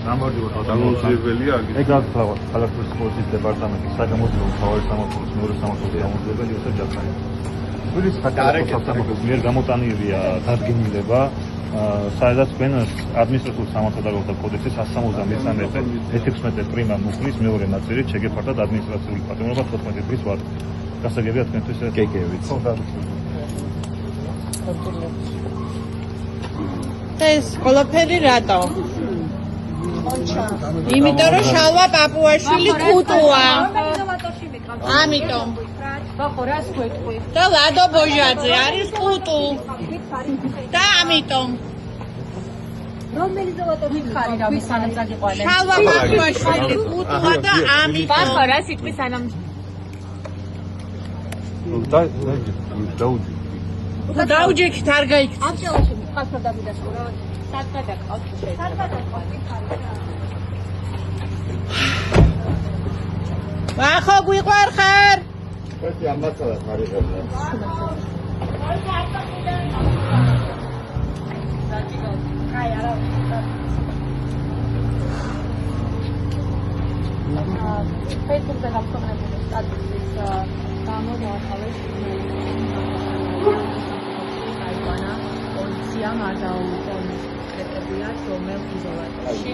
დამოუკიდებელია აგით. ეგ გახლავთ ქალაქის პოლიციის დეპარტამენტის საგამოძიებო მთავარი სამმართველოს მეორე სამმართველოს დამოუკიდებელი ოსტატ ჯაფარი. თბილისის საქართველოს სამმართველოს მიერ გამოტანილია დადგენილება, სადაც თქვენ ადმინისტრაციულ სამართალდაღობათა კოდექსის 173-ე 16 პრიმა მუხლის მეორე ნაწილით შეგეფართათ ადმინისტრაციული პატიმრობა 14 დღის ვადით. გასაგებია თქვენთვის ეს? გეგევით. ეს ყველაფერი რატო? იმიტომ რომ შალვა პაპუაშვილი კუტუა. ამიტომ. ხო, რას გვეტყვი? და ლადო ბოჟაძე არის კუტუ. და ამიტომ. რომელი ზოვატო მითხარი რა მისანამ წაგიყვანე? შალვა პაპუაშვილი კუტუა და ამიტომ. ხო, რა სიტყვის ანამ დაუჯექით არ გაიქცეთ. ამ წელში ხალხო დავიდასკურო. სათქა დაკავთ შეიძლება. სათქა დაკავთ მითხარი. ახო გვიყვარხარ? ეს ამაცადა ხარიღებდა. Facebook-ზე გაფორმებული სტატუსის გამოდავარეს აიყვანა პოლიციამ ადაუკონკრეტებიათ რომელ იზოლატორში